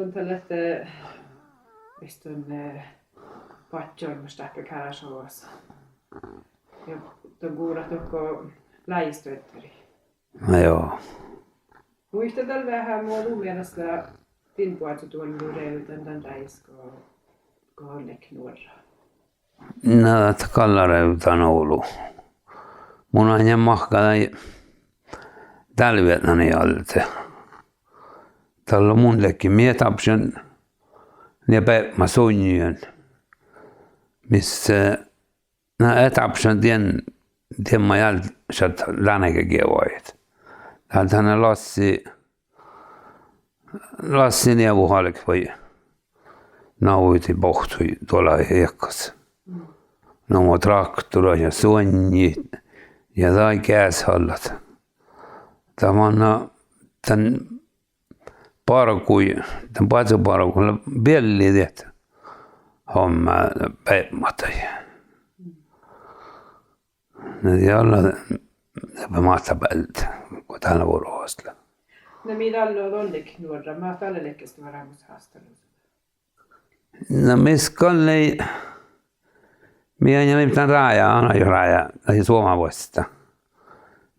on tällaista istun patjoimasta ehkä käräsovassa. Ja tuon kuulat onko läistöitteri. No joo. Muistetaan vähän mun mielestä tinpuatsu tuon reutan tämän läiskoon kohdek nuorra. No, että kallareutan Oulu. Mun on ihan mahkala talvetnani alta. Tällä on munlekin. Mie tapsen ja päivä sunnien. Missä nää tapsen tien mä jältä länäkekevoit. Täältä hän Lassi neuvohalik vai nauti pohtui tuolla hiekkas. No on traktori ja suonni ja tai käshallat. Tämä on tämän patsuparkuilla belli tehty homma päivämätäjä. Ne olla mahtapeltä, kun täällä vuorohostella. No mitä on onneksi nuorra? Mä oon tällä lekkestä varaamassa haastelussa. No miskallei. Minä en mitään rajaa, aina jo rajaa, tai suomalaisesta.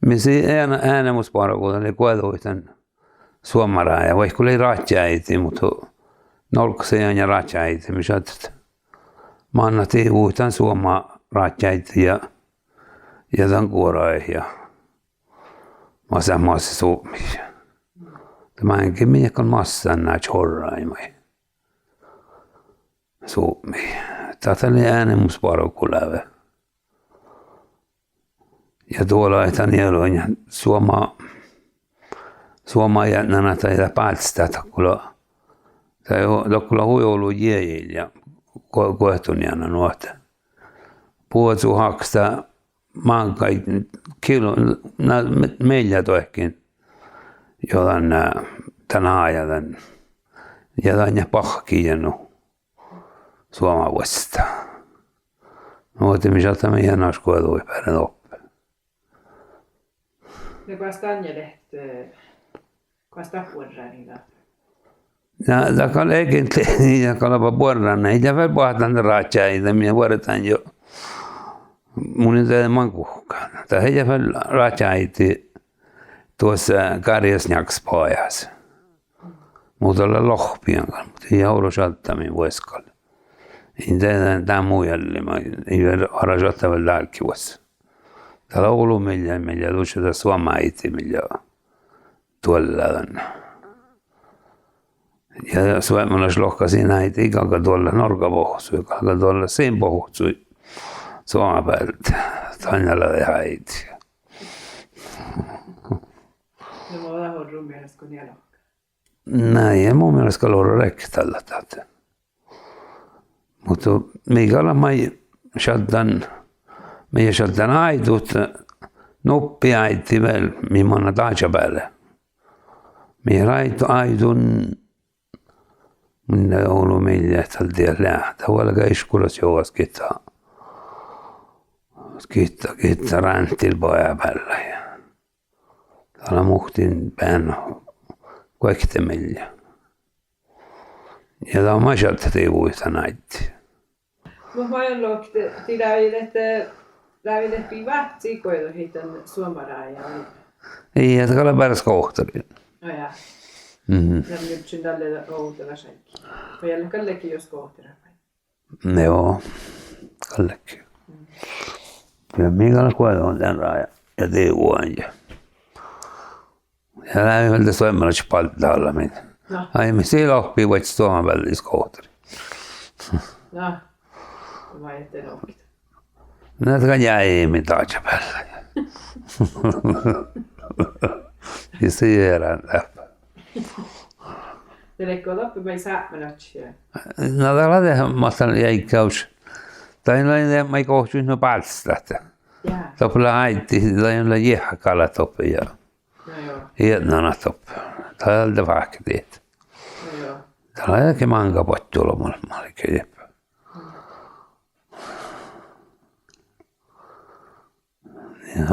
Misi äänemusparokuuta oli kueluiten suomaraja, vaikka oli ratjaiti, mutta nolkse ja ratjaiti, missä mannati uutan suomarajaiti ja tämän kuorai ja maassa suomissa. Tämä enkin miekon massan näitä horraimai suomi. Tätä oli äänemusparokuläve. Ja tuolla ei tämän jälkeen ja Suoma jännänä tai päätstä, että kyllä huijoulu jäijillä ja koehtun jännä nuotta. Puhutsu haksta maankai kilo, meillä toikin jotain tänä ajan ja tämän pahki jennu suomalaisesta. Nuotti misalta meidän oskoetui päivän oppe. No kuinka Tanjelehti, kuinka tappuudraa niitä? Ja tämä on egentlig, ja kalapa puolella, ei tämä vielä puhutaan raatsaita, minä vuodetaan jo. Mun ei tiedä mankuhkaan. Tämä ei vielä raatsaita tuossa Karjasnjakspojas. Mutta olla lohpien kanssa, mutta ei hauro salttamin vuoskalle. Ei tämä muu jälleen, ei vielä harrasottaa vielä lääkkivuossa. Täällä on Oulu meillä luoda suomalaisia meillä tuolla on. Ja suomalais lohkasi näitä ikään tuolla Norkapohjassa, ikään tuolla sen pohjassa Suomen päältä. Tanjalla ja häiti. No mä olen hodrun mielestä kun niillä lohka. Näin, ja mun mielestä kalora rektalla tätä. Mutta mikällä mä shaddan aidut nuppi aiti vielä, millainen taitsa päälle. Minä aidun minne Oulu meillä tältä lähtee. Huolella iskulas jouas kittaa räntil poja päällä. Täällä muhtin pään kaikki meillä. Ja tämä on majalta teivuista näitä. Mä voin luokta, että lähdettiin vahtsikoilla heitän suomaraajaa. Ei, että kalla pääräs kohtarin. No ja. Ja nyt sen tälle outella senkin. Vai jäljellä kallekin jos kohtira. Joo, kallekin. Kyllä minkälainen kuolla on tämän raaja ja teivuan. Ja lähdetään suomalaisessa paltalla minä. No. Aiemmin siellä oppii vaikka Suomen välissä kohtari. No, vai ette noukita. Näitä kan jäi mitään päällä. Ja siirrän läppä. Teille loppu me ei säämänötsiä. No täällä tehdään massan jäikkäys. Tai mä ei kohtuisi no päästä. Jaa. Toppilla äiti, tai on jähkalla toppi ja No joo. hienona toppi. Täällä vaikka teet. No joo. Täällä on jokin mankapottuilla mallikin. Ja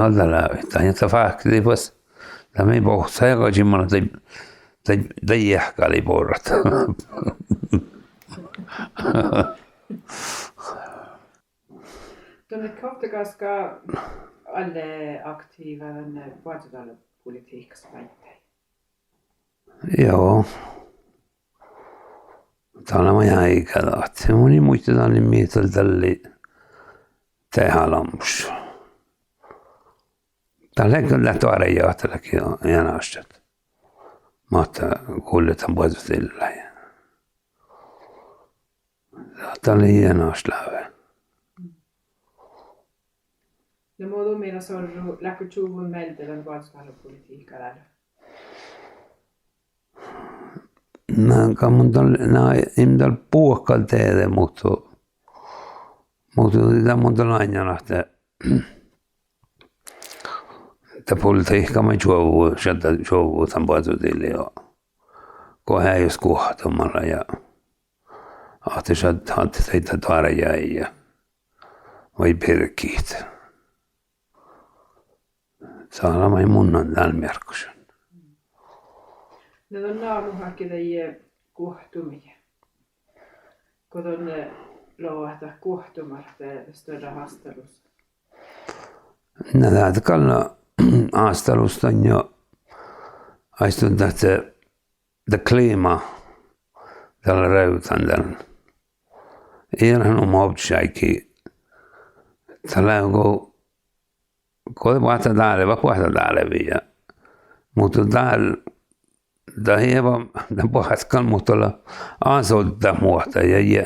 alla lävitään, että vaikka teet. Tämä ei puhuta, joka on Tai ehkä oli porrat. Tuonne Kauttakaska alle aktiva vaatetaloupolitiikasväittäjä. Joo. Täällä mä jäin ikälaat. Moni muistetaan niin mietellä tälle tehdä lammus. Tällä kyllä tuorejohtajallakin on jäänastat. Mutta kuljetaan puolustilla. Tämä oli jäänaslävä. No mulla mielestä on lähtötjuuvun meiltä vaatetaloupolitiikalla. Nämä puhukkal teille, mutta tämä on aina että politiikka me juovuutan puolustille jo. Kun hän jos kuhtumalla ja ahti teitä tuoreja ja vai pirkiit. Saadaan mai munnan tämän merkkusen. No on naamuhakkilajia kuhtumia. Kun on louahtaa kuhtumalla stödä haastelusta. No täältä kalla haastelusta on jo aistun tästä kliima tällä röytän tällä. Ei ole oma optsäikki. Tällä on kun puhata täällä, vaan puhata täällä vielä. Mutta täällä tämä hieman puhaskan, mutta olla asolta muuta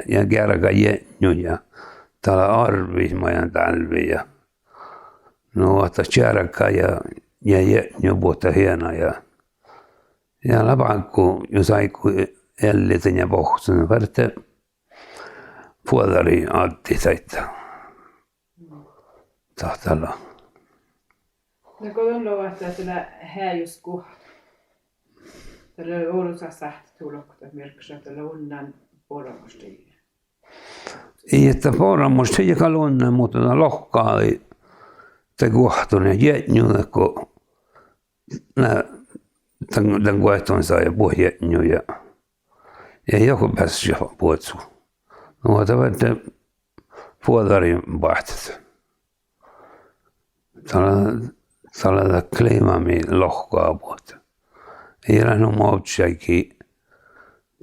ja kärkä jenjuja. Täällä arvismajan talvi ja no että kärkä ja jenju puhuta hienoa ja lapakku, jos aiku elliten ja pohtunut, värte puolari Antti saita. Tahtalla. No kun on louahtaa tällä häijyskuhta. Tällä Oulussa sähti tulokta merkkiä tällä unnan poramustiina. Ei, että poramusti ei kalunnan, mutta lohkaa oli te kuhtunut jenjulle, kun tämän kuhtun saa ja puh jenju ja joku pääsi jo puhutsu. No, tämä on puolarin pahtet. Tällä kliimami lohkaa puhuttu. Ei ole no muutsakin.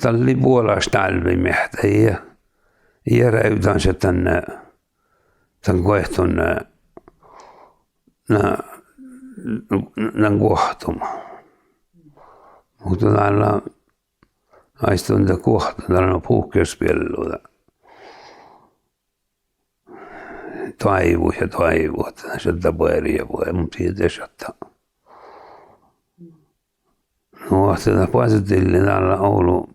Tällä oli puolesta talvimehtä ja räytän se tänne tämän kohtun tämän kohtumaan. Mutta täällä aistun tämän kohtuun, täällä on puhkeuspelluja. Toivu ja toivu, että se tapoeri ja voi, mutta siitä ei saattaa. No, sitä puolestille täällä Oulu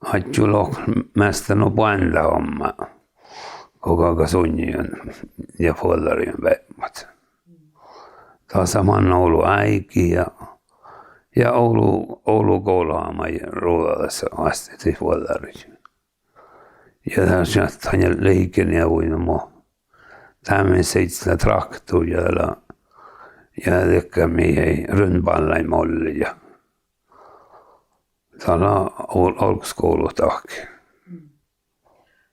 hatjulo mästänyt puolta homma. Koko ajan sunnion ja puolarion väimmät. Tämä on saman Oulu äiki ja Oulu kouluama ja ruoalassa asti puolarion. Ja tässä on liikenne ja uinamo. Tämän seitsemän traktoria ja tekemiä rundballein molli ja täällä olkoskoulu tahki.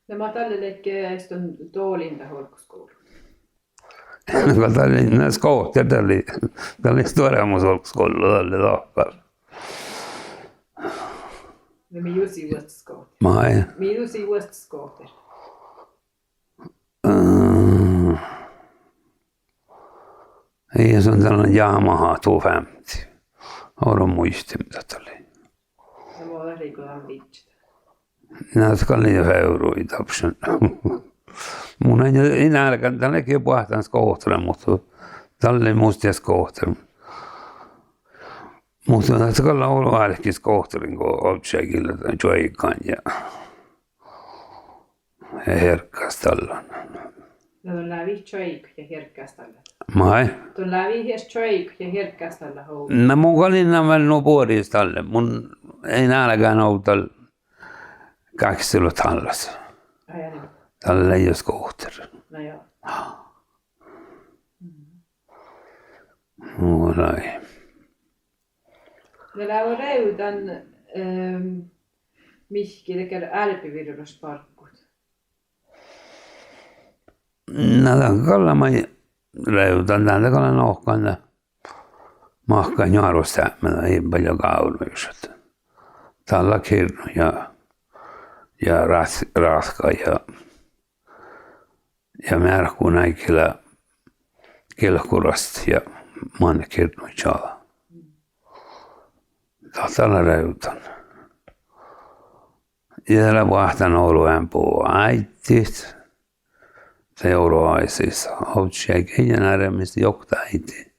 No mä tälle leikkiä istun Toolinta olkoskoulu. No täällä oli skohter, täällä oli tuoremus olkoskoulu tälle tahkar. No mi jusi vuosta skohter. Mai. Mi jusi vuosta skohter. Ei, se on tällainen Yamaha 250. Oudon muisti, mitä tämä oli. No mulla on riikolan viitsit. Näitä kalliita euroja tapsen. Mun ei nälkään, tälläkin on puhtaans kohtele, mutta tällä ei mustias kohtele. Mutta näitä kalla Oulu ainakin kohtelin, kun Obsäkillä tämän Joikan ja herkkäs tällään. No on lävi Joik ja herkkäs tällä. Mai? Tuon lävi Joik ja herkkäs tällä hou. No mun kalinnan väl nuo puolista tälle. Mun ei nälkään ollut tällä kaksilut hallas. Tällä ei ole kohtele. No joo. Mulla ei. Ne lähtivät reutan mihki tekee älpivirrosparkkut. No kalla mai reutan täältä kalla nohkan mahkan jarvostäämällä ei paljon kauluiset. Tällä kirnu ja raska ja märku näikillä kilkurasti ja manne kirnu jala. Tällä reutan. Ja tällä vahtan olueen puu äitit. Seuraavaisissa hautsia keijän ääremmistä jokta äiti.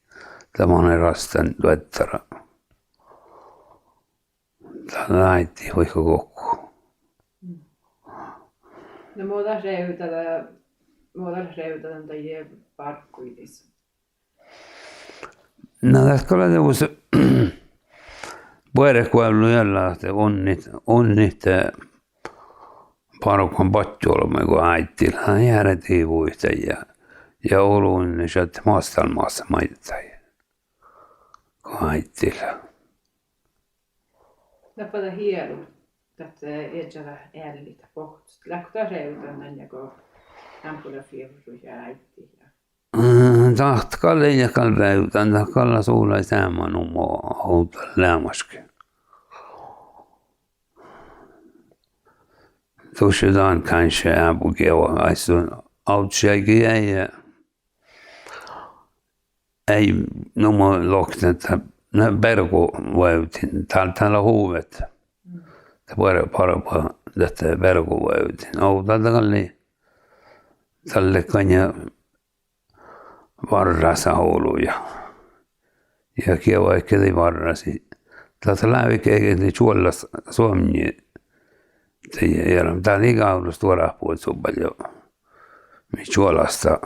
Tämä on rastan tuettara. Tällä äiti hoikko kokku. No muuta reutada tai parkkuitis. No tässä on teus puerekuellu jällä, että onnit parukon patjuolemme kun äitillä. Hän jäädettiin vuista ja oluun niin sieltä maassa maittain. Kun äitillä. Napata hielu, että etsälä ällitä pohtus. Lähkota reudan ja kun ampula fievru ja äiti. Tahtkalle ja kalreutan, tahkalla suulla säämän umoa houta lämmäskin. Tuossa kanske apukewa, aisun outsiakin ei numo loktetta, perku voitin, täällä huuvet. Parempaa, että perku voitin. Outalta kalli, tälle kanja varrasa oulu ja kieva ehkä ei varrasi. Täältä lävikkeekin suollas suomni. Tämä on ikäudus tuoda puhut sun paljon suolasta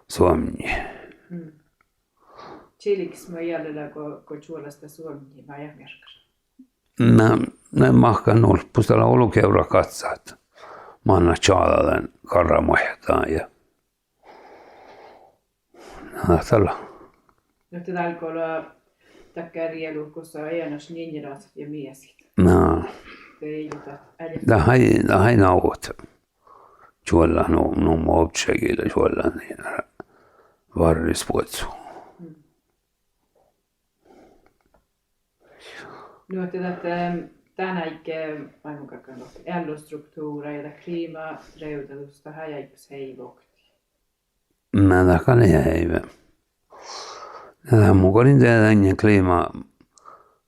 suomni. Chiliks mä jäljellä, kun suolasta suomni vai jämerkas? Mä mahkan nolppustella olukeura katsaat. Mä annan tjaalalan karramohjataan ja tällä. No tätä alkoi olla takkarielu, kun saa ajanos ninjalat ja miesit. No. Det här något. Tuolla no mootsekilla tuolla niin varrispuotsu. Nu att tänä ikke maailmankaikkaan ällöstruktuura ja kliimareutelusta häjäipäs heivokti. Mä takan heivä. Tämä mukarin tehdään kliima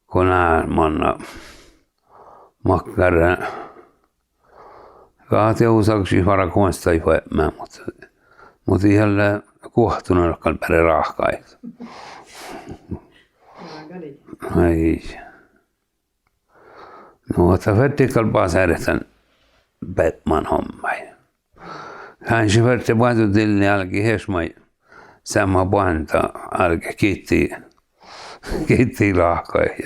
kun manna makkara. Kaati usaksi varakuunsta ei voi mä, mutta ihan kuohtunut alkaa päre rahkaita. Ei. No, että vertikal säädetään Batman hommai. Hän se verti vaatutilni alki hesmai sama puhanta alki kiitti rahkai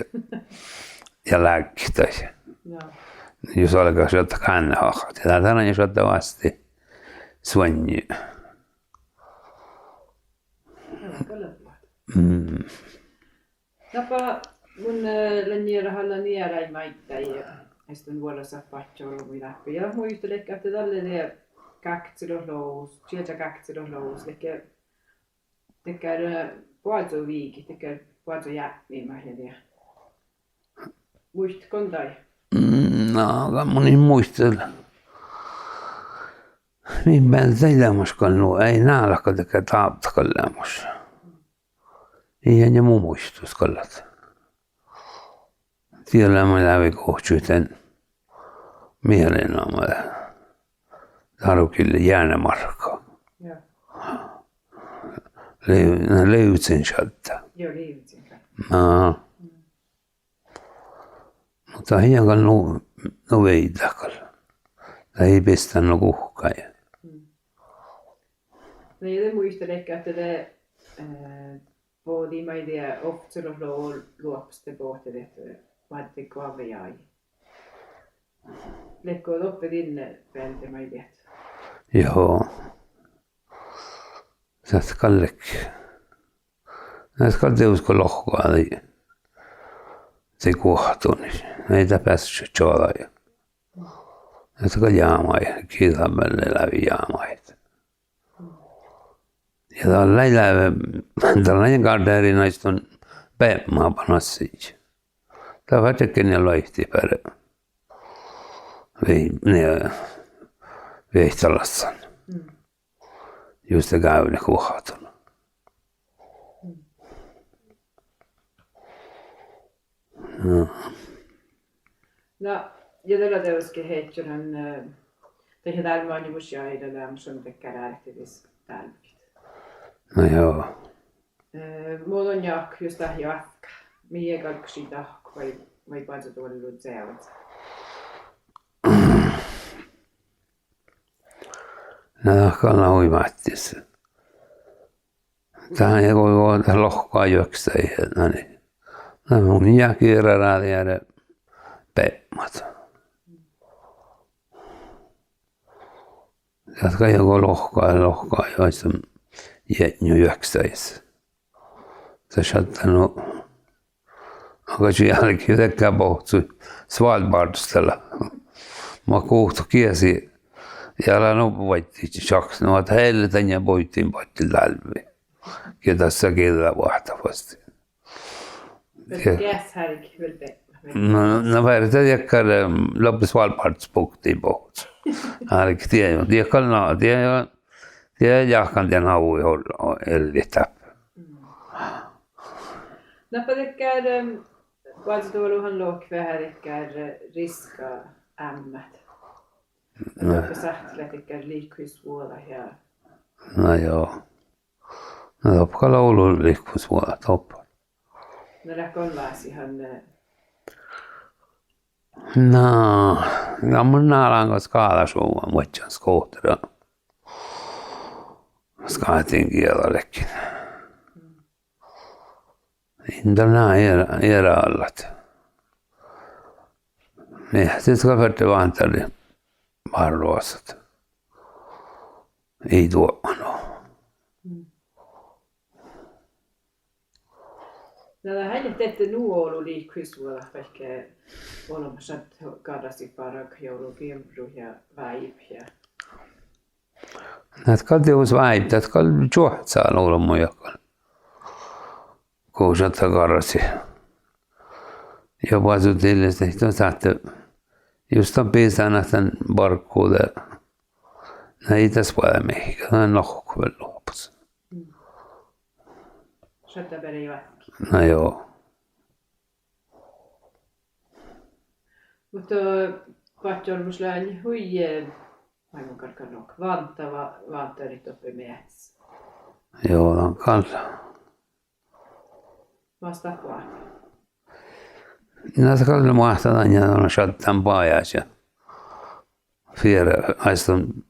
ja lääkkitäisi. Jos alkaa sieltä kannahahti. Täällä on jos ottaa vasti suonji. Tapa mun lenjärahalla nierai maittai ja estun vuodessa patjoulu läpi. Ja muistelen, että tällainen kaktsidoslous, sieltä kaktsidoslous, tekee puolto viiki, tekee puolto jätmimähdeliä. Muistatko tai? No, mun muistella. Niin päin teillemaskaan nuo, ei naalakka tekee taaptakallemus. Ihan ja muu muistus kallat. Tiellä mä läpi kohtuuten mielenä tarukille jäänemarkka. Löytsin sieltä. Joo, löytsin. Mutta hiukan no veidakalla. Ei pistänyt kuhkaa. No jag muistelen, että det både i mig det ofta då låpste båt det vad det gav jag. Lekko loppe dinne väldigt mig det. Joo. Sä kallek. Näet kalteus kun lohkoa. se kuohtui, niin ei ta päässyt jolla ja että jaamai kiitämällä läpi jaamai. Ja tällainen karderi näistä on päivää panassit. Tämä on tekin loihti päälle. Ne veihtalassan. Just det käynyt kuohtuna. No, ja tällä teoskin heittelän tehdään täällä on just ja edellä on sun tekee lähtivis täällä. No joo. Mulla on jak just jahka. Mihin kalksi tahko vai pansa tullut seuraat. No kannaa huimaattis. Tähän ei voi lohkaa juoksa no niin. No mun jääkiirärää jäädä pemmat. Jatka joku lohkaa joissa jätny juoksaisi. Se saattanut onko se jälkeen tekään pohtui Svalbardstella. Mä kuhtu kiesi ja älä noppuvaittiin shaks. No että heille tänne poittiin paittiin talvi. Ja tässä killä vahtavasti. No värdet jäkkar loppis Svalbards puhuttiin poht. Älkää tiedä. Tiedä jahkan den haui olla ellitäp. Nappa tekkär valtuuluhan lokvähär tekkär riska ämmät. Nappa sähtlä tekkär liikkuisvuola ja. No joo. No toppa laulu liikkuisvuola toppa. No läkonlaasihan no mun naalanko skaalasuuman muitsan skootera. Skaatin kielollekin. Intana era allat. Mehti ska färte vantali varroasat. Ei tuomano. No hän tehty nuolu liikkuisvuola vaikka olemassa kadasti parak joulukiempru ja väipjä. Näet kaltius väip, täät kaltius juohtsaa luulemun jokan. Kuusatta karrasi. Ja pasutillisesti saatte just on piisana tämän barkkuude. Näitä puolella mihinkä, ne on lohkuvel luopus. Sättä peri vähki. No joo. Mutta patjolmuslään huijeen maailman karkanok vantarit oppi mehässä. Joo, on kanssa. Vasta vaan. Näitä kalli mahtataan ja on sattan paajas ja fiera aistun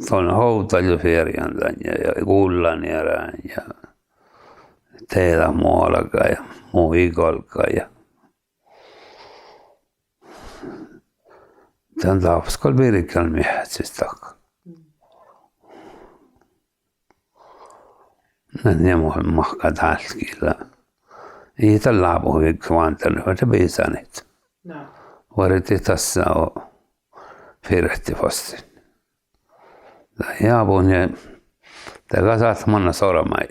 tuon houtalju fierian ja kullan ja teillä muuallakaan ja muu ikolkaan ja tämän taapskol virikal miehet siis takka. Ne muun mahka tälskillä. Ei tällä laapu hyvin vantelu, että piisanit. No. Variti tässä on firehti vasti. Ja puhun ja tämä saat manna sormai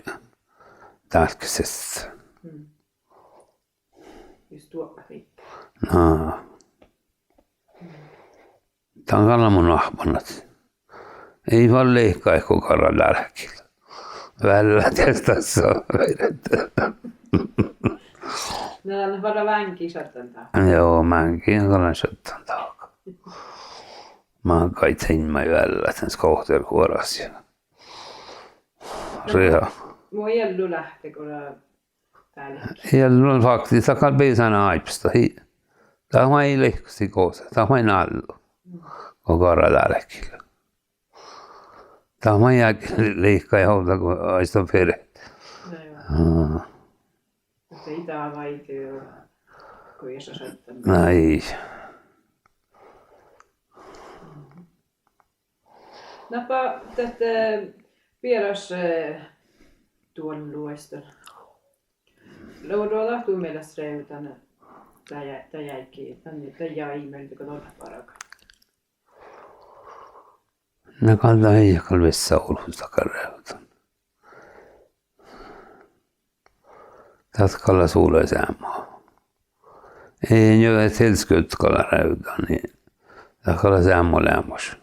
tälkisessä. Just tuoppa riittää. No. Tämä on kalla mun ahpanat. Ei vaan leikkaa ehkä karran lälkillä. Välillä tässä on vedetty. No on vara vänki sattantaa. Joo, mäkin olen sattantaa. Mä oon kai teinmä välillä tämän skohterkuoras. Reha. Mua jellu lähti, kun täällä. Jellu on faktiskt, tämä on piisana aipsta. Tämä ei leikkusti koossa, tämä ei nallu. Kun karran lälkillä. Tämä ei leikkaa ja houta, kun aiston perhettä. No joo. Mutta ei tämä vaikea, kun ei saa sattanut. Ei. Napa tätä vieras tuon luesta. Luodaan lahtuu meillä tänne Tämä jäikin, tämä jäi meiltä kun on paraka. No kanta ei kalvissa ollut takareutan. Tatkalla suulee säämaa. Ei jo et helskut kalla reutan, niin tatkalla säämaa lämmös.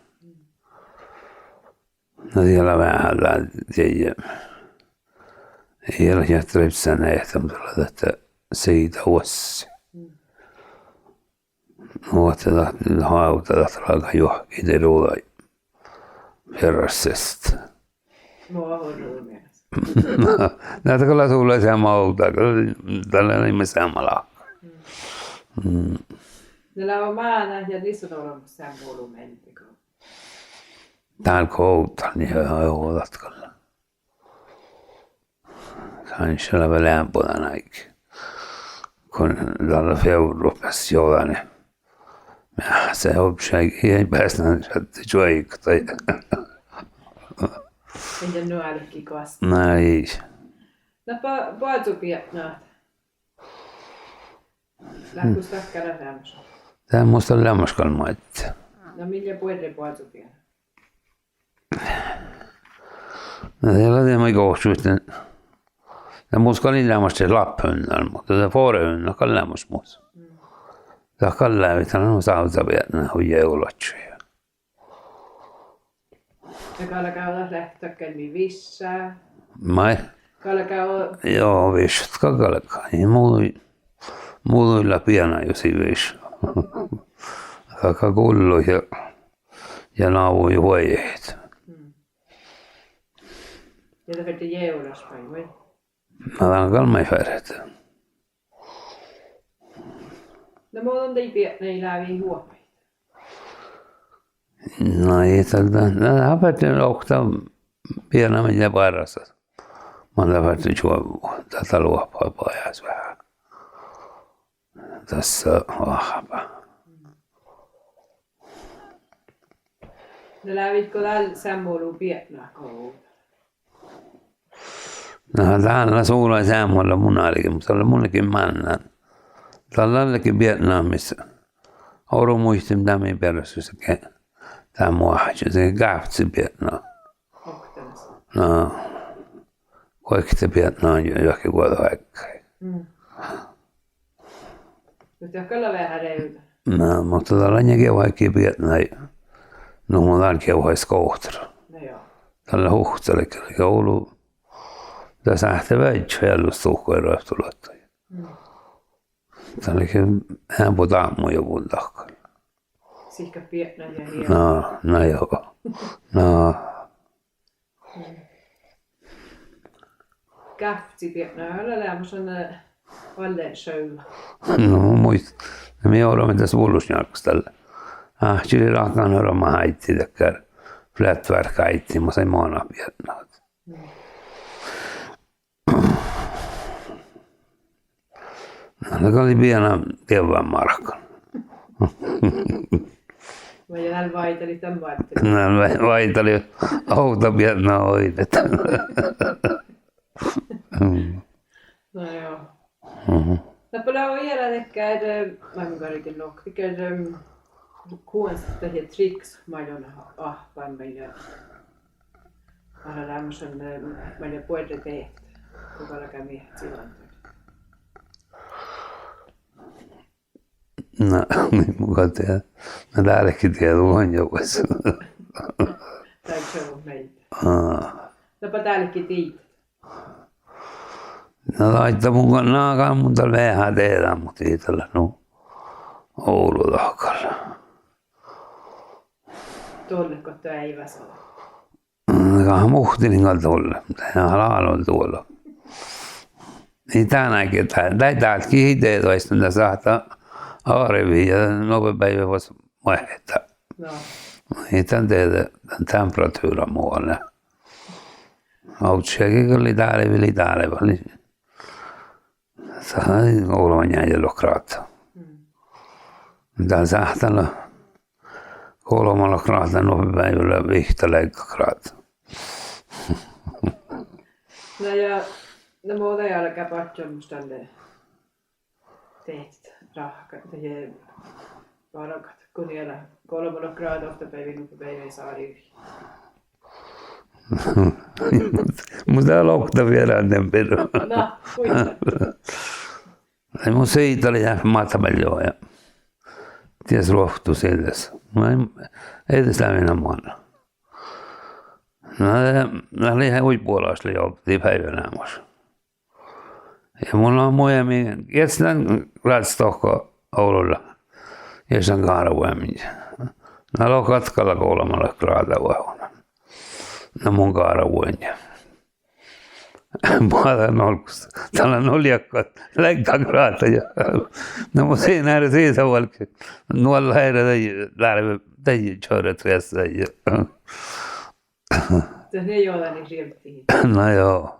No siellä vähän lähtee. Ei ole jättripsä näitä, mutta että siitä vuosi. Nuotta hauta tahtoa johonkin teruulla herrassesta. Mua on mielessä. Näitä kyllä sulle sama outa, tällainen ihme samalla. Niillä on maana ja niissä on olemassa sen monumentti. Täällä kouta, niin he oudat kyllä. Kanske det var lämpöna näik. Kun tällä feurupas jollain. Se uppsäg ei päästä että joikta. Entä nuollekin kosta? Nej. No paatsupietnaat. Lähkus takkara lämmössä. Tämä musta lämmäskalmaitti. No millä puolelle paatsupietnaat? No siellä on tämä kohtuullinen. Ja musta oli lämmäs se lapphönnällä, mutta se forehönnä on lämmäs musta. Ja kallävithän on sautavietnä huijeulatsuja. Ja kalkaa olla lähtökkäin vissää. Mai? Kalkaa olla... Joo, vissat kalkaa. Ei muulla piena josi viss. Kalkaa kullu ja nauvui huijeet. Ja te vette jeulas vai? Mä vähän kalmai färjätä. No mulla on ei läpi huomaita. No ei tältä. Häpätin okta pienä mitä parassa. Mä läpätin juovua. Tätä luopaa pajas vähän. Tässä vahva. No läpitkö täällä sammuilun pietnaa kouluun? No täällä suulla säämmöllä munalikin, mutta oli munnekin mannaan. Tälläkin Vietnamissa. Oru muistin tämän perässä se tämä muahti, se kähtsi Vietnam. No, kaikki Vietnam johonkin vuotta aikaa. Mutta kyllä vähän reytä. No, mutta tällä on jäkin vaikka Vietnam. No, mun on keuhais kohtra. No joo. Tällä huhteli, eli Oulu. Tässä ähti väitsä jäljus tuhkoja röhtulottaa. Täälläkin hän puhutaan ammun joku takkaan. Sihkä pietnä ja hieno. No joo. No. Käftsi pietnä, älä lämmössä on valleen söylä. No muistan. Me joudumme tässä Vullusnjalkassa tällä. Chili rakan hörömä haitti täkkär. Flättvärk haitti, mä sain maana pietnaat. No oli pienä kevään markka. Mä jäljellä vaiteli tämän vaittelin. No vaiteli auta pienä hoidet. No joo. No paljon on jäljellä mä en karikin nokti, kuunsta tähän tricks majon ahpaamme ja aina lämmösen meidän puolelle tehty, kuka läkä miehet silloin. No, niin mukaan tiedä. Mä täälläkin tiedän on joukossa. Tai se on meitä. Nopa täälläkin tiedät. No laittaa mun naakaan mun tällä vähän tehdä, mutta ei tällä Oulu tahkalla. Tuolleko tuo ei väsä? Kahan muhtin kanssa tuolla, mutta ihan halalla tuolla. Ei tänäänkin, tai täältäkin hiteet olisi, että saattaa Aareviin ja nopeapäivä voisi vaihtaa. No. Ei tämän tehdä temperatuuran muualle. Autsiakin oli täällä. Saadaan kolman jäljellä. Täällä sähtäällä kolmalla kraata nopeapäivällä vihtaleikkokraata. No ja no muuta ei alkaa patsomusta tälle tehty. rahka tai varakat kun niillä 3 gradia päivän päivän saari. Mutta on lohta vielä ennen perua. No, kuinka? Mun siitä oli ihan matamalla ja ties lohtu silläs. Ei tässä minä maana. No oli ihan uipuolasta jouttiin päivänä aamussa. Ja mulla on muijemmin, kestän raatstohko Oululla, jossain kaaravuemmin. No alo katkalla 3 gradia. No mun kaaravuemmin. Puhutaan olkusta. Täällä on oljakkaat, läikkaa gradia. No mun siinä ei siitä valke. Nuolla heidän täijä tjoudet vessa. Se ei ole niin riemtiin. No joo.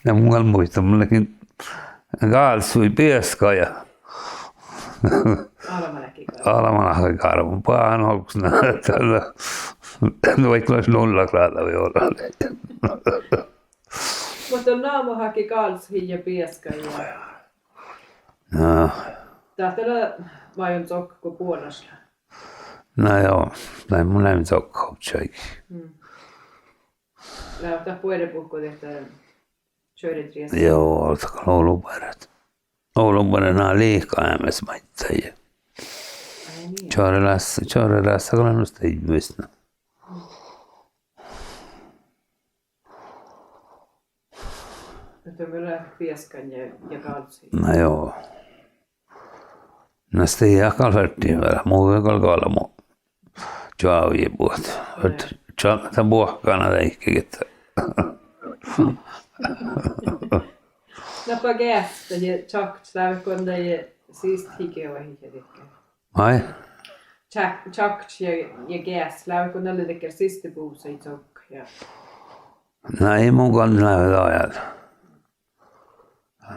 Ja mulla muista, mullekin kaalsui pieska ja Alamanahki karvu. Pahan olkuks näyttällä. Vaikka olisi 0 gradia voi olla. Mutta naamo haki kaalsui ja pieska ja... No. Tähtälä vai on tsokko puolesta? No joo, tai mun ei mitään koutsaiki. Lähtää puolella puhkua tehtä söiden triessä. Joo, oltakaa Oulunpäärät. Oulunpäärät on liikaa ämmäs maittajia. Tjoorelässä kalennusta ei muista. Nyt on kyllä pieskan ja kaltsi. No joo. No sitten ei kalvertiin vielä. Muu ei kalkaalla muu. Tjaavia puhut. Tämän puhkana teikkikin. Nappa gäästä ja tjakt lähkonda ja sist hikeä hikeä. Ai? Tjakt ja gääs lähkonda liitekään siste puussa i tsokk. No ei mun kannata ajata.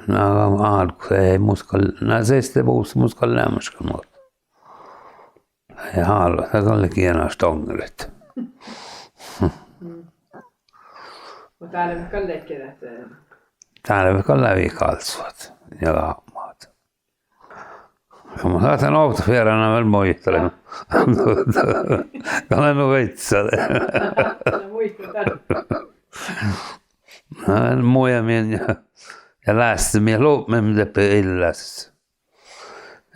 No alku ei muskalla. No siste puussa muskalla lämmäskään muuta. Ei haalla. Tämä oli kienaa stongerit. Mutta täällä me kalleekin, että... Täällä me kalleekin kaltsuvat ja laamaat. Mä saatan outo vierana vielä moittelemaan. Kalenu veitsale. No muistan No muijamien ja lästimien luumme mitä peilläs.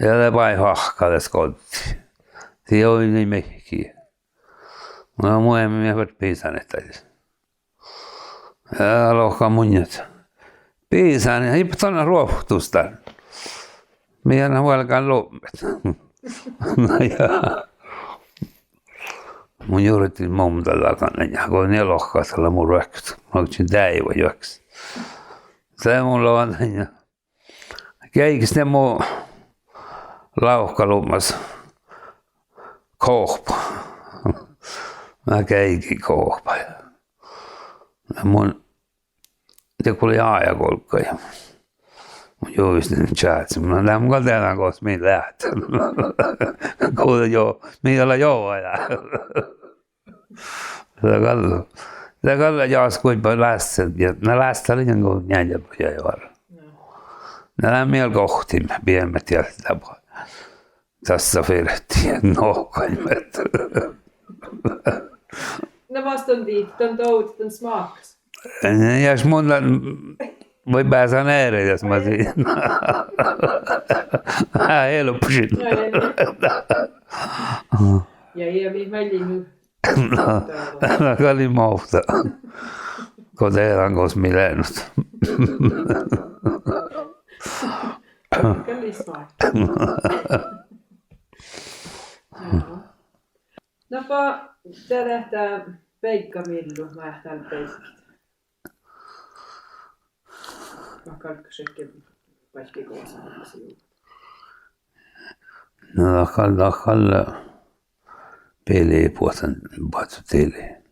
Ja ne vai hahkales kotti. Se oli niin mehkiä. No muijamien ovat piisaneet tällä. Ja lohkaa munjat. Piisaan ja ei tuonne ruohtusta. Minä huolkaan luumet. No jaa. Mun juurittiin monta takana ja kun ne lohkaa tällä mun röksyt. Mä olin täivä juoksi. Se mulla on ja keikis ne mun lauhkalummas kohpa. Mä keikin kohpa. Ja mun joku oli aajakolkka ja mun juistin chatsi. Mä lähdin mun tehdään kohta mihin lähtee. Kuule joo, mihin olla joo ajaa. Se kalla jaas kuinka lässet ja ne lässet oli niin kuin njänjäpuja jo varra. Ne lämmiel kohtimme piemmät ja läpä. Tässä firttiin nohkaimet. No vastaan tiit, ton tout, ton smaks. Jos mun voi päästä näin, jos mä siinä. Helpposin. Ja ei ole väliin. No, kalli mauhta. Kun tehdään kos milennut. Kalli smart. Napa, tää lähtää Peikka Millu, mä lähtään Peikkistä. Mä kalkkasitkin vaikki koosaan sivuun. No, kalla peli puhutaan teille.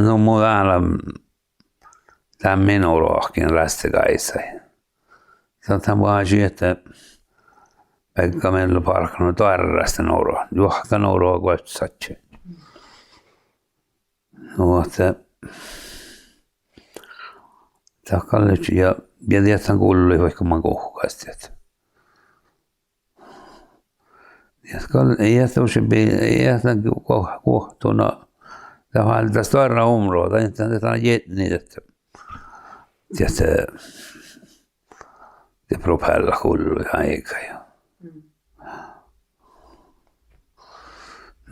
No, mun täällä tämän minun rohkin rästikaissa. Se on tämän vaan että Peikka Millu parkannut toirrasta nouroa. Juhka nouroa kuin satsi. No, että Takalle ja tiedän kuului vaikka mä kohkasti. Ei jätäusi ei jätän kohtuna. Tämä tästä varra områda inte det är jättenytt. Det propeller kuului aika ja.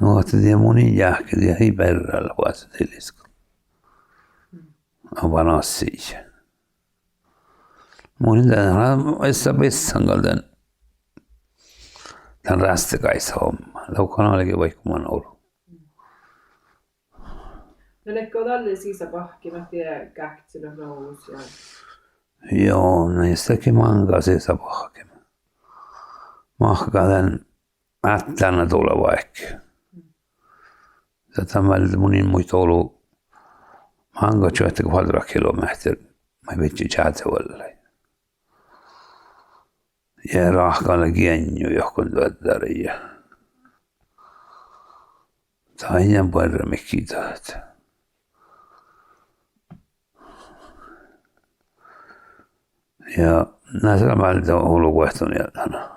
No että det moni jääkki ja hiperralla vasta tilisko. Avanassi. Moni tämän essa pessan kalten. Tän rästikaisa homma. Laukana olikin vaikka mä oon ollut. No lekko talle sisäpahkimat ja käktsillä nous ja... Joo, niistäkin mankaa sisäpahkimat. Mahkaa tän ättänä tulla vaikka. Tätä on välillä monin muita ollut. Mankaa 20 kvadratkilometriä. Mä vitsi tjäätävällä. Ja rahkalle kienju johon tuottari ja tainjan puolella mikki tahat. Ja näissä välillä on ollut kuehton jätänä.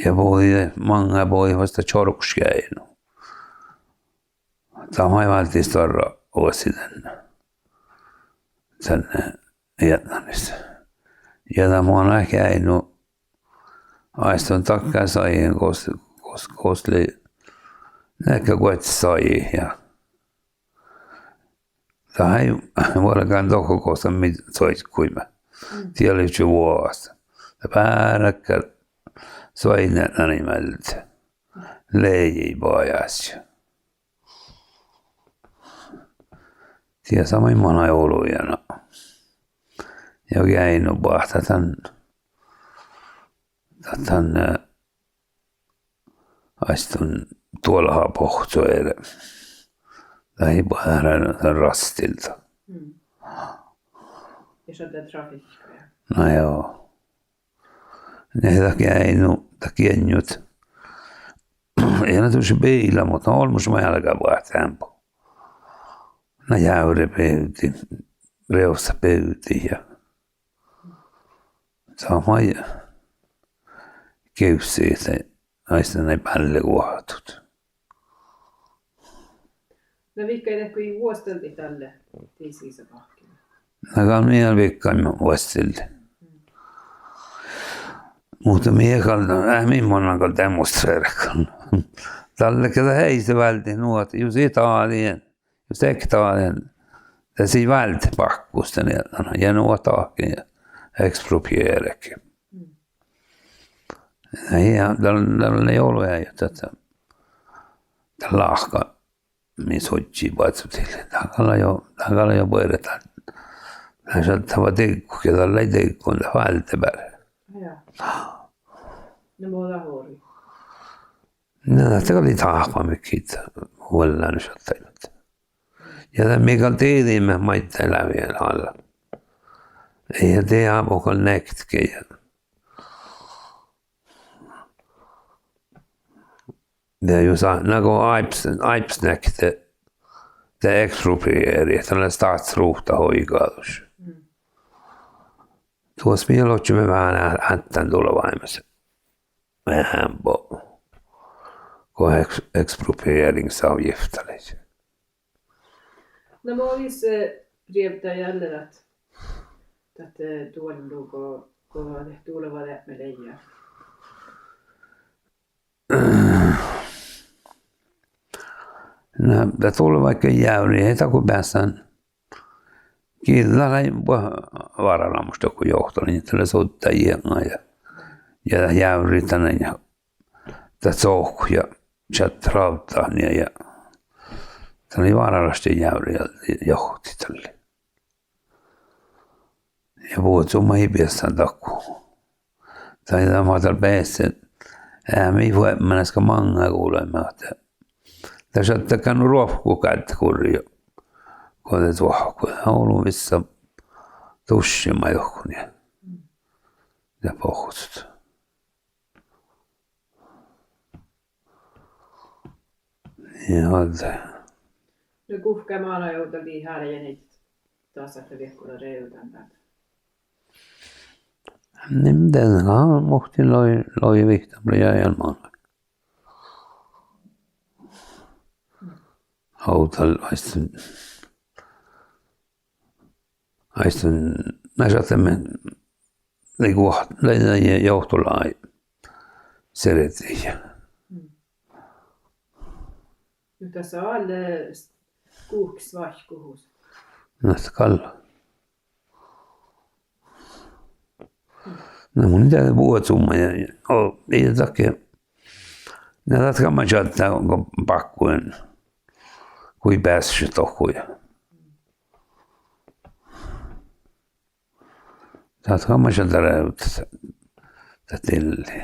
Ja manga voi vasta chorkskäinu. Tämä ei välttämättä tarra vuosi tänne jätännissä. Ja tämä on ehkä ainoa aiston takkaa saajien kosli ehkä kuet saajia ja tämä ei voidakaan tohkokosta mitä soit kuima. Siellä oli jo vuosta. Ja pääräkkä soinen animeltä. Leiji pojas. Siellä samoin mana joulujana. Jokin ainoa pahta tämän aistun tuolla pohtoille. Tai päähän rastilta. Ja se on trafikkoja. No joo. Ne takia takia nyt. Ei ne tulisi peillä, mutta on olmus mä jälkeen vaihtampo. No jäyri peytiin. Reusta peytiin ja samai keyssiitä naisten ei päälle kuohatut. No vikka ei tehty vuostelti tälle tiisissä pahkille. Nakaan mielen vikkaan vuostelti. Mutta miekalta, millainen demonstreerakaan. Tälle ketä heistä välti nuot, jos Italien, jos Italien, tässä ei välti pakkusta ja nuotaakin ja exproprierekin. Ja tällä ei ollut ja tätä lahka, missä hoitsi vatsutille. Takalla jo voidaan. Tässä on tämä teikku, ja tällä ei teikku, on tämä välttämäärä. No muuta huori. No, tämä oli tahva, mikä huolella nyt ottanut. Ja tämä mikä tiedimme maittain lävien alla. Ei det avokal näktkeja. Det är ju så när Aips näkte det exproprieri, tällainen statsruuhta hoigaus. Tuossa mieloitsi me vähän hättän tulevaimassa. Vähän kun exproprieringsavgifter. No mä olis prievtä jälleen, että tuolla kun tuleva lähtee leijaa. No, det tulee vaikka jäyri, ei taku päästään. Kiitellä ei varalla musta joku johto, niin tällä soittajia ja jäyri tänne ja sohku ja chat rauttaa ja tämä oli varallasti jäyri ja johti tälle. Ja puhut summa hipiässään takkuun. Tai tämä on täällä päässä. Me ei voi mennä mangaa kuulemaan. Tässä on tekannut ruohkukäyttä kurjo. Kun te tuohku. Oulun missä tussima johon ja pohjut. Ja No kuhkamaana jouteltiin häälejä niitä. taas että viekkuilla reutan täältä. Niin mitenkaan muhti loi vihtamlia ilman. Autal aistun näsatemme leikkuahteen johtolai seretiin. Nyt tässä on alle kuuksvahkuhus. Näistä kalla. No mun niitä puhut summa ja ei takia. Näitä skamma chattaa onko pakkuin. Kui päässyt tohkuja. Saat skamma chattaa räyttässä. Tätilli.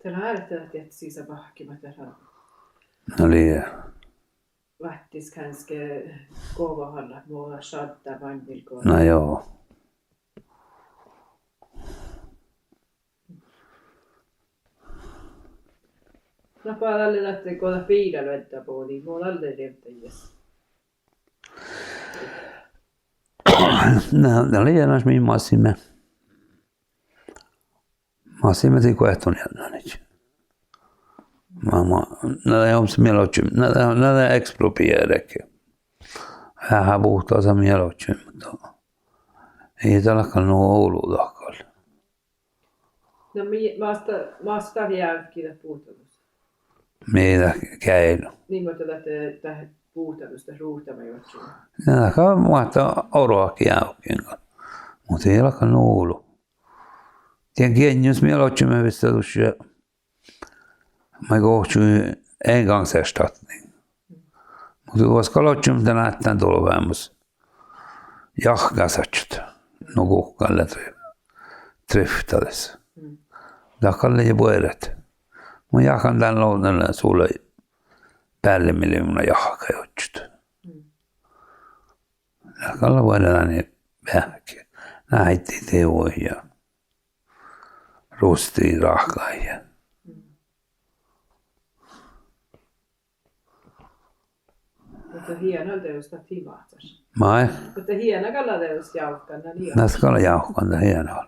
Tällä äärettä että sisä pahkima tällä. No liian. Vähtis kanske kovahalla mua chattaa vain vilkoa. No joo. No päälle lähtee koota piidä löytää puoliin. Mulla on alle löytäjies. No liian as min massimme. Massimme tiko ehton jännä nyt. Näitä on se mielotty. Näitä eksproprieräkin. Vähän puhtaa se mielotty, mutta ei tälläkään nuo Oulu takalla. No maasta jälkeen puhuttavuus. Meitä käynyt. Niin mutta tähän puhuttavuusta ruuhtamme juotsuun. Näitä muista oroakin jälkeen. Mutta ei tälläkään Oulu. Tien kienjus mielotty me vistetus ja mä kohtuin engångserstatning. Mutta koska lotjum tänä näyttää tuolla vähemmässä jahkasatjut. No kuhkalle tryftades. Jahkalle ja puolet. Mä jahkan tän lounalla sulle päälle miljoona jahkajutjut. Jahkalle voidaan niin vähäkin. Nähtiin teoja ja rustiin rahkaajia. Mutta hieno teosta timahtas. Mai. Mutta hieno kalla teosta jauhkana niin. Näistä kalla jauhkana hienoa.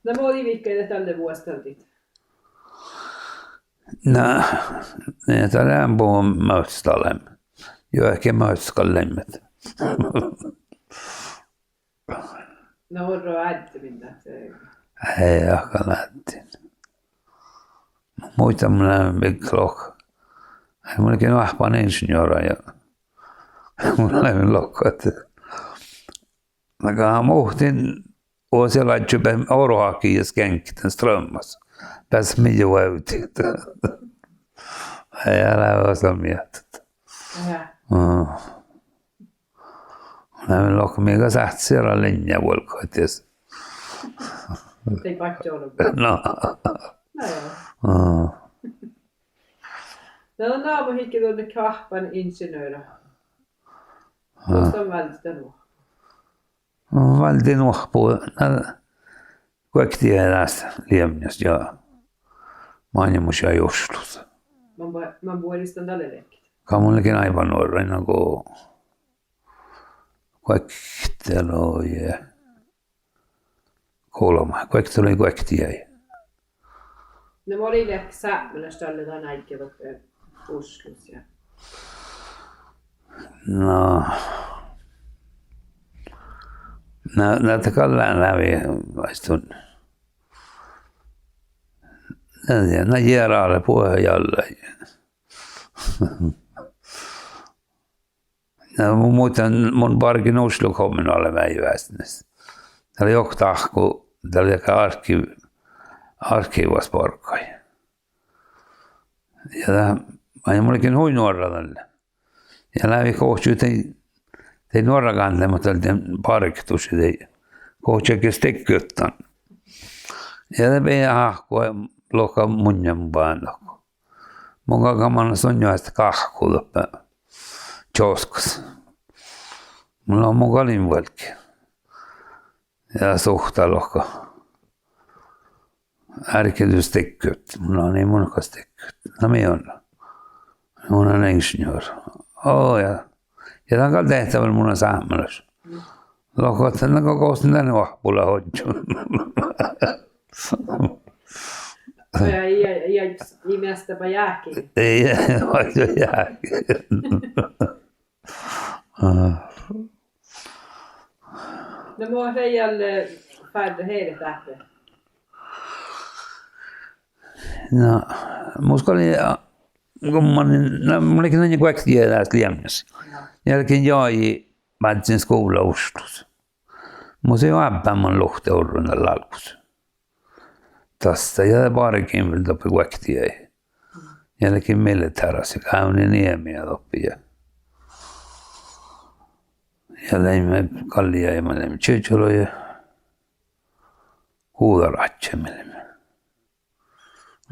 No mä olin vikkeitä tälle vuosteltit. No, ne tällä puhun mötstalem. Jo ehkä mötskallemmet. No horro ääntämintä. Ei ehkä lähtin. Muita minä big clock. Mulla olikin vahvan insinjööri ja mulla oli lokkat. Mä muhtin vuosia laitjupen orohakin ja skänkten strömmas. Pääs midjo äyti. Ei älä osaa miettiä. Mä olin lokka, mikä sähti siellä linja volkoitis. Ei pakki ollut. No. No joo. No naamo hikki tuonne kahpan insinöörä. Tuosta on välttä nuo. Vältin nuohpuu. Kaikki tiedästä liemmiästä ja mainimus ja joskus. Mä puolistan tälle leikkiä. Kamullekin aivan nuorena, kun kaikki teloja. Kolma. Kaikki tiedä. No mä olin ehkä säämmälästä tälle tämän äikkiä loppeen uskus. No. Näitä kallaan läpi vaistun. Nä jäärälle puheenjalle. Mä muistan mun parkin Oslo kommunaale väivästnes. Täällä oli joku tahku, täällä oli arkivasparkkai. Ja mä olikin hui nuoralla. Ja läpi kohtuu tein nuorakanlle, mutta oltiin parktus ja tein kohtuukin stekkyttan. Ja te pidä hahkua loka munjan päällä. Mun kakamana sonjoista kahkulla joskus. Mulla on mun kalinvalkki. Ja suhta loka. ärketystekköt. Mulla on niin monakas tekköt. No minä on. Mun on insinöör. Ja tämän kanssa tehtävällä mun on saamelaisuus. Lohkoitsen tämän kokoustin tänne vahpulla hodjuun. Ja nimestäpä jääkin. Ei hoidju jääkin. No mua heijalle färde heille tähden. No, musta oli mulla olikin niin kuin tiedästä liemmässä. Jälkeen jäi päätsin skoulaustus. Musta ei ole luhteurun lalkus. Tästä ja parikin vielä toppi kuektiä. Jälkeen militärassa käyn niemiä toppi. Ja leimme kallia ja mä leimme tjötjöloja. Kuudaratsemille.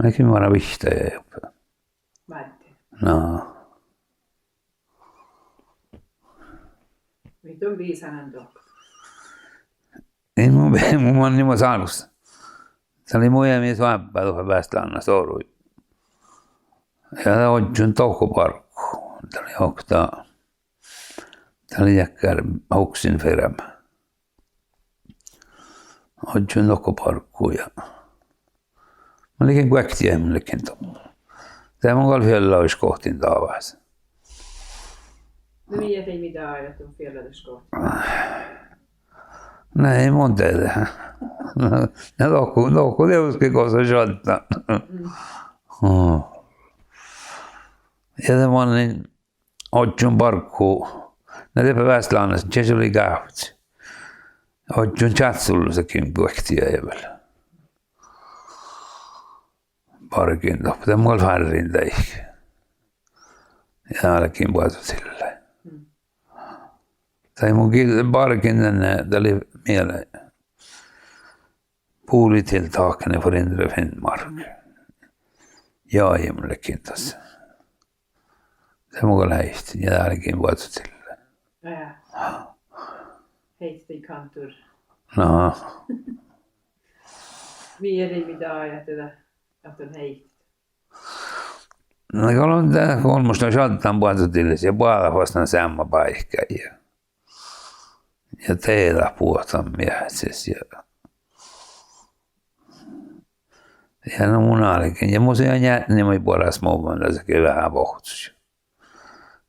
Mäkin vara vihtäjä jopa. Määtte. No. Mitä on viisanen tuo? Ei mun on niin saakusta. Se oli muja mies vappaa tuohon Västlannan sorui. Ja odjun toukoparkku. Tämä oli hoktaa. Tämä oli jäkkär hoksin ferämä. Odjun toukoparkku ja mä olikin kuäktiä millekin tuolla. Tämä on vielä olisi kohtiin taavassa. No niin, ettei mitään ajattu vielä kohti. No ei mun tehdä. Ja tohku teuskin kosa shottaa. Ja tämä on niin odjun parkku. Ne teepä Västlannassa, se oli kähtsi. Odjun chatsullusakin kuäktiä vielä. Parkin toppi. Tämä on färrin teihin. Ja älläkin puhuttu silleen. Tai mun parkin tänne, tämä oli mieleen. Puulitilltakene för Indre Finnmark. Ja himmellekin tässä. Se mun lähti. Ja täälläkin puhuttu silleen. Ja. Heitti kantur. No. Mieli mitä ajatella. Att den heitti. No kun on tämä kolmosta shottan puhuttillis ja puolella vastaan samma paikka. Ja teillä puhutaan miehätsissä. Ja no mun alkin. Ja mun se on jäänyt niin mun puolella muun tässäkin vähän pohtus.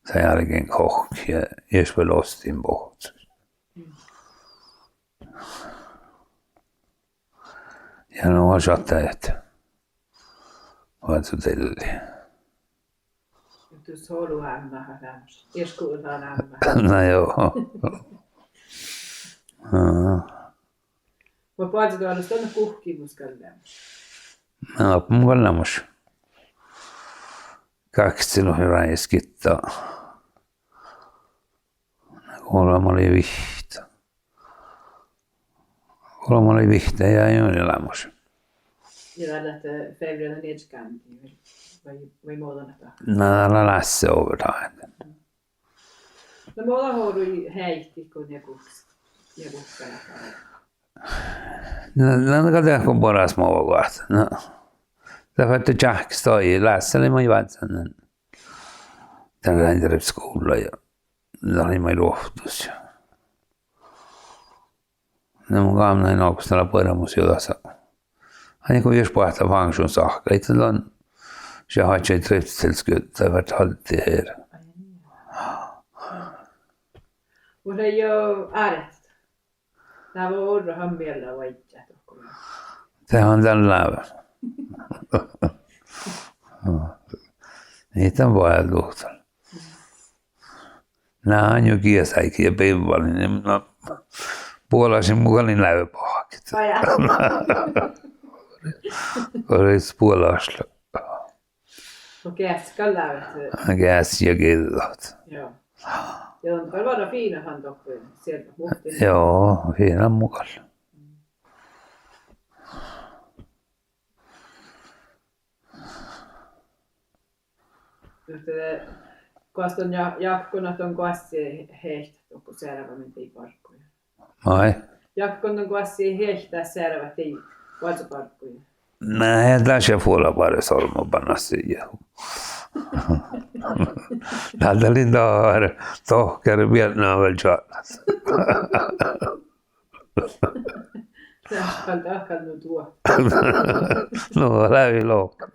Se jälkeen kohki ja jos vielä ostin pohtus. Ja no on shottajat. Puhuttillis. Tuossa holu hämmähä tämmöistä. Jos kuultaan hämmähä. No joo. Mä puhutin tuolla tuonne kuhkimuskalleen. No, mun on lämmös. Kaksi silloin hyvä eskittaa. Kolme oli vihta. Kolme oli vihta ja ei ole lämmös. Ja tällä, että fevriä nedskääntiin. Vai muodon, että... No, täällä lässä overtime. No, me ollaan hoidui heitti, kun joku No, katsotaan, kun paras muu kohta. No, tämä on Jack stoi. Lässä oli mä juotsen. Tällä interrepskoululla ja tämä oli mä luohtus. No, mun kaamnain aukustella pöydämus jodassa. Aina kun jos puhtaa funktion saakka, itse on se haitse driftselskut, det var alltid här. Och det gör ärligt. Det var orra hammella och inte. Det on tällä. Niitä on vaan luhtaa. Nämä on jo kiesaikin ja peivallin, niin minä puolasin mukanin läypahakit. Olisi puolasla. Käskan lävet. Käs ja kidot. Joo. Ja on paljon fiinahan toppuja sieltä muhtiin. Joo, fiinan mukalla. Koska on jakkonat on kuassi hehtää, kun selvä ei parkkuja. Ai. Jakkon on kuassi hehtää selvä ei parkkuja. Nej, där ska få bara solma panna siihen. Täältä lintaa tohkari Vietnam väl chatlas. Se on ahkanut tuo. No, läpi loppu.